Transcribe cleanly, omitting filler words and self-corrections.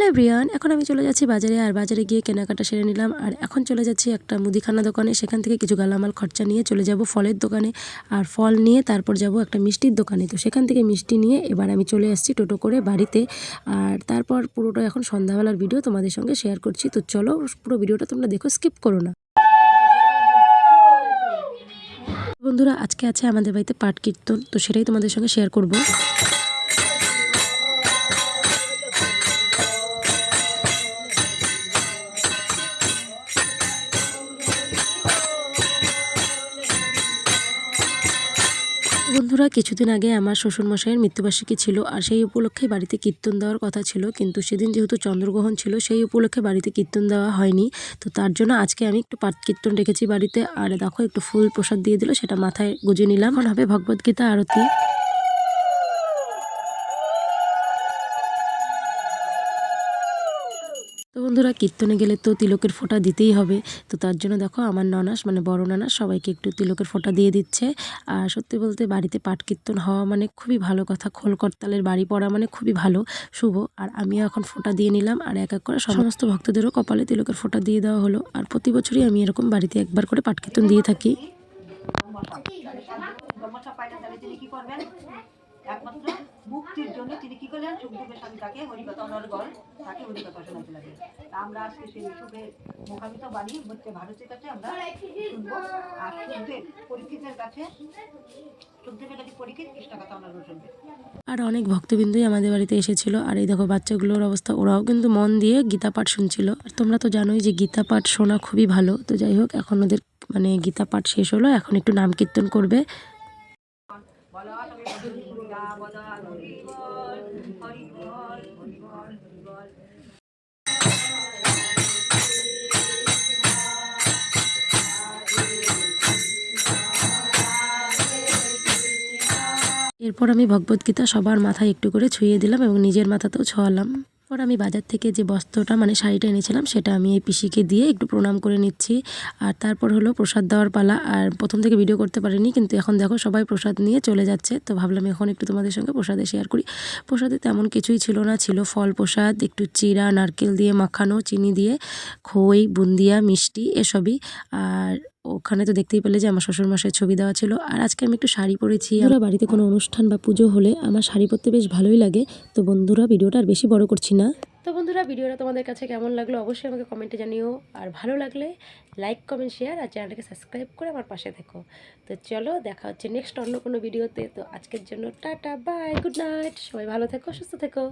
Hello everyone, এখন আমি চলে যাচ্ছি বাজারে। আর বাজারে গিয়ে কেনাকাটা সেরে নিলাম। আর এখন চলে যাচ্ছি একটা মুদিখানা দোকানে। সেখান থেকে কিছু গালামাল খরচা নিয়ে চলে যাব ফলের দোকানে। আর ফল নিয়ে তারপর যাব একটা মিষ্টির দোকানে। তো সেখান থেকে মিষ্টি নিয়ে এবার আমি চলে আসছি টোটো করে বাড়িতে। আর তারপর পুরোটা এখন সন্ধ্যাবেলার ভিডিও তোমাদের সঙ্গে শেয়ার করছি। তো চলো পুরো ভিডিওটা তোমরা দেখো, স্কিপ করো না। বন্ধুরা, আজকে আছে আমাদের বাড়িতে পাঠ কীর্তন, তো সেটাই তোমাদের সঙ্গে শেয়ার করব। বন্ধুরা, কিছুদিন আগে আমার শ্বশুরমশাইয়ের মৃত্যুবার্ষিকী ছিল। আর সেই উপলক্ষে বাড়িতে কীর্তন দেওয়ার কথা ছিল, কিন্তু সেদিন যেহেতু চন্দ্রগ্রহণ ছিল সেই উপলক্ষে বাড়িতে কীর্তন দেওয়া হয়নি। তো তার জন্য আজকে আমি একটু পাঠ কীর্তন রেখেছি বাড়িতে। আর দেখো, একটু ফুল প্রসাদ দিয়ে দিল, সেটা মাথায় গুজে নিলাম। এখন হবে ভগবদ্গীতা আরতি। তো বন্ধুরা, কীর্তনে গেলে তো তিলকের ফোঁটা দিতেই হবে। তো তার জন্য দেখো, আমার ননাস মানে বড় ননাস সবাইকে একটু তিলকের ফোঁটা দিয়ে দিচ্ছে। আর সত্যি বলতে বাড়িতে পাঠ কীর্তন হওয়া মানে খুবই ভালো কথা। খোল করতালের বাড়ি পড়া মানে খুবই ভালো, শুভ। আর আমিও এখন ফোঁটা দিয়ে নিলাম। আর এক এক করে সমস্ত ভক্তদেরও কপালে তিলকের ফোঁটা দিয়ে দেওয়া হলো। আর প্রতি বছরই আমি এরকম বাড়িতে একবার করে পাঠ কীর্তন দিয়ে থাকি। একমাত্র মুক্তির জন্য তিনি কি করলেন, সুখদেবের স্বামী তাকে হরিকথা অনর্গল তাকে হরিকথা শোনাতে লাগলেন। আমরা আজকে সেই সুখের মুখামিত বাণী হচ্ছে ভারতের কাছে আমরা শুনবো। আর সুখদেব পরীক্ষিতের কাছে, সুখদেবের কাছে পরীক্ষিত কৃষ্ণ কথা অনর্গল শুনবে। আর অনেক ভক্তবিন্দুই আমাদের বাড়িতে এসেছিল। আর এই দেখো বাচ্চাগুলোর অবস্থা, ওরাও কিন্তু মন দিয়ে গীতা পাঠ শুনছিল। আর তোমরা তো জানোই যে গীতা পাঠ শোনা খুবই ভালো। তো যাই হোক, এখন ওদের মানে গীতা পাঠ শেষ হলো, এখন একটু নাম কীর্তন করবে। এরপর আমি ভগবদ্গীতা সবার মাথায় একটু করে ছুঁয়ে দিলাম এবং নিজের মাথাতেও ছোঁয়ালাম। পর আমি বাজার থেকে যে বস্ত্রটা মানে শাড়িটা এনেছিলাম সেটা আমি এই পিসিকে দিয়ে একটু প্রণাম করে নিচ্ছি। আর তারপর হলো প্রসাদ দেওয়ার পালা। আর প্রথম থেকে ভিডিও করতে পারিনি, কিন্তু এখন দেখো সবাই প্রসাদ নিয়ে চলে যাচ্ছে। তো ভাবলাম এখন একটু তোমাদের সঙ্গে প্রসাদে শেয়ার করি। প্রসাদে তেমন কিছুই ছিল না, ছিল ফল প্রসাদ, একটু চিড়া নারকেল দিয়ে মাখানো, চিনি দিয়ে, খই, বুন্দিয়া, মিষ্টি এসবই। আর ওখানে তো দেখতেই পেলে যে আমার শ্বশুরমশাইয়ের ছবি দেওয়া ছিল। আর আজকে আমি একটু শাড়ি পরেছি। আমরা বাড়িতে কোনো অনুষ্ঠান বা পুজো হলে আমার শাড়ি পরতে বেশ ভালোই লাগে। তো বন্ধুরা, ভিডিওটা আর বেশি বড় করছি না। তো বন্ধুরা, ভিডিওটা তোমাদের কাছে কেমন লাগলো অবশ্যই আমাকে কমেন্টে জানিও। আর ভালো লাগলে লাইক, কমেন্ট, শেয়ার আর চ্যানেলটাকে সাবস্ক্রাইব করে আমার পাশে থেকো। তো চলো, দেখা হচ্ছে নেক্সট অন্য কোনো ভিডিওতে। তো আজকের জন্য টাটা, বাই, গুড নাইট, সবাই ভালো থেকো, সুস্থ থেকো।